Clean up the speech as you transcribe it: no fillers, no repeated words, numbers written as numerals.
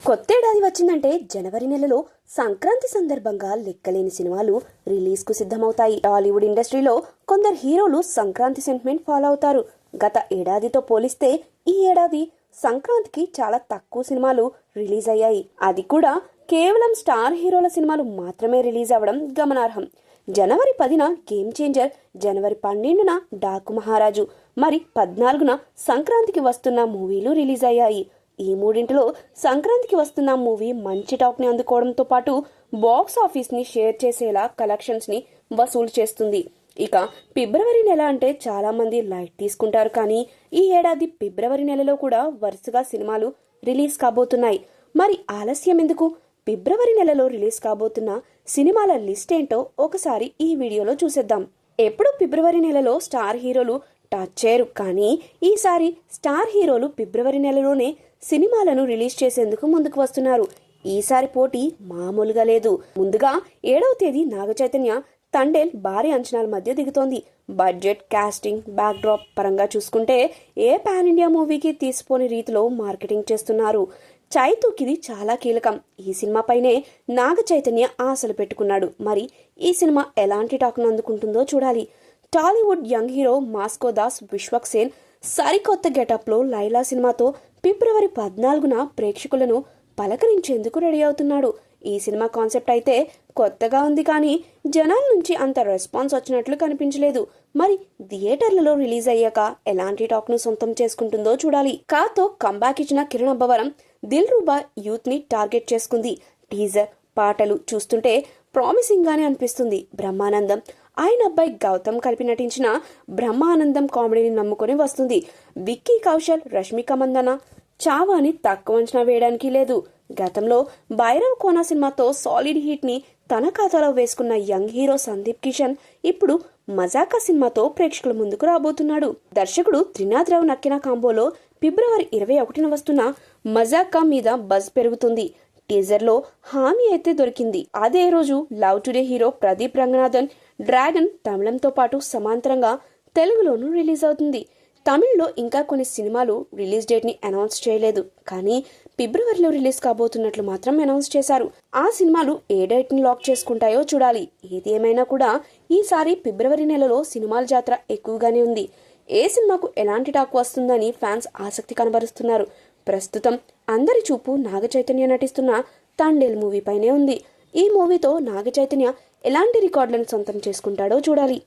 కొత్తేడాది వచ్చిందంటే జనవరి నెలలో సంక్రాంతి సందర్భంగా లెక్కలేని సినిమాలు రిలీజ్ కు సిద్ధమవుతాయి. టాలీవుడ్ ఇండస్ట్రీలో కొందరు హీరోలు సంక్రాంతి సెంటిమెంట్ ఫాలో అవుతారు. గత ఏడాదితో పోలిస్తే ఈ ఏడాది సంక్రాంతికి చాలా తక్కువ సినిమాలు రిలీజ్ అయ్యాయి. అది కూడా కేవలం స్టార్ హీరోల సినిమాలు మాత్రమే రిలీజ్ అవ్వడం గమనార్హం. జనవరి 10న గేమ్ చేంజర్, జనవరి 12న డాకు మహారాజు, మరి 14న సంక్రాంతికి వస్తున్న మూవీలు రిలీజ్ అయ్యాయి. ఈ మూడింటిలో సంక్రాంతికి వస్తున్న మూవీ మంచి టాక్ ని అందుకోవడంతో పాటు బాక్స్ ఆఫీస్ ని షేర్ చేసేలా కలెక్షన్స్ ని వసూలు చేస్తుంది. ఇక ఫిబ్రవరి నెల అంటే చాలా మంది లైట్ తీసుకుంటారు, కానీ ఈ ఏడాది ఫిబ్రవరి నెలలో కూడా వరుసగా సినిమాలు రిలీజ్ కాబోతున్నాయి. మరి ఆలస్యం ఎందుకు? ఫిబ్రవరి నెలలో రిలీజ్ కాబోతున్న సినిమాల లిస్ట్ ఏంటో ఒకసారి ఈ వీడియోలో చూసేద్దాం. ఎప్పుడు ఫిబ్రవరి నెలలో స్టార్ హీరోలు టచ్ చేయరు, కానీ ఈసారి స్టార్ హీరోలు ఫిబ్రవరి నెలలోనే సినిమాలను రిలీజ్ చేసేందుకు ముందుకు వస్తున్నారు. ఈసారి పోటీ మామూలుగా లేదు. ముందుగా 7వ తేదీ నాగ చైతన్య తండేల్ భారీ అంచనాల మధ్య దిగుతోంది. బడ్జెట్, కాస్టింగ్, బ్యాక్ డ్రాప్ పరంగా చూసుకుంటే ఏ పాన్ ఇండియా మూవీకి తీసిపోని రీతిలో మార్కెటింగ్ చేస్తున్నారు. చైతూకిది చాలా కీలకం. ఈ సినిమాపైనే నాగ చైతన్య ఆశలు పెట్టుకున్నాడు. మరి ఈ సినిమా ఎలాంటి టాక్ను అందుకుంటుందో చూడాలి. Tollywood young hero Moscow Das Vishwaksen సరికొత్త గెటప్లో లైలా సినిమాతో ఫిబ్రవరి 14న ప్రేక్షకులను పలకరించేందుకు రెడీ అవుతున్నాడు. ఈ సినిమా కాన్సెప్ట్ అయితే కొత్తగా ఉంది, కానీ జనాల నుంచి అంత రెస్పాన్స్ వచ్చినట్లు కనిపించలేదు. మరి థియేటర్లలో రిలీజ్ అయ్యాక ఎలాంటి టాక్ ను సొంతం చేసుకుంటుందో చూడాలి. కాతో కంబ్యాక్ ఇచ్చిన కిరణ్ అబ్బవరం దిల్ రూబా యూత్ ని టార్గెట్ చేసుకుంది. టీజర్, పాటలు చూస్తుంటే ప్రామిసింగ్ గానే అనిపిస్తుంది. బ్రహ్మానందం, ఆయన అబ్బాయి గౌతమ్ కలిపి నటించిన బ్రహ్మానందం కామెడీని నమ్ముకొని వస్తుంది. విక్కీ కౌశల్, రష్మిక మందన చావాని తక్కువ అంచనా వేయడానికి లేదు. గతంలో భైరవ్ కోన సినిమాతో సాలిడ్ హిట్ ని తన ఖాతాలో వేసుకున్న యంగ్ హీరో సందీప్ కిషన్ ఇప్పుడు మజాకా సినిమాతో ప్రేక్షకుల ముందుకు రాబోతున్నాడు. దర్శకుడు త్రినాథ్ రావు నక్కిన కాంబోలో ఫిబ్రవరి 21న వస్తున్న మజాకా మీద బజ్ పెరుగుతుంది. టీజర్ లో హామీ అయితే దొరికింది. అదే రోజు love today hero Pradeep Ranganathan Dragon తమిళంతో పాటు సమాంతరంగా తెలుగులోనూ రిలీజ్ అవుతుంది. తమిళ్లో ఇంకా కొన్ని సినిమాలు రిలీజ్ డేట్ ని అనౌన్స్ చేయలేదు, కానీ ఫిబ్రవరిలో రిలీజ్ కాబోతున్నట్లు మాత్రం అనౌన్స్ చేశారు. ఆ సినిమాలు ఏ డేట్ ని లాక్ చేసుకుంటాయో చూడాలి. ఏది ఏమైనా కూడా ఈసారి ఫిబ్రవరి నెలలో సినిమాల జాతర ఎక్కువగానే ఉంది. ఏ సినిమాకు ఎలాంటి టాక్ వస్తుందని ఫ్యాన్స్ ఆసక్తి కనబరుస్తున్నారు. ప్రస్తుతం అందరి చూపు నాగ చైతన్య నటిస్తున్న తండేల్ మూవీ పైనే ఉంది. ఈ మూవీతో నాగ చైతన్య ఎలాంటి రికార్డులను సొంతం చేసుకుంటాడో చూడాలి.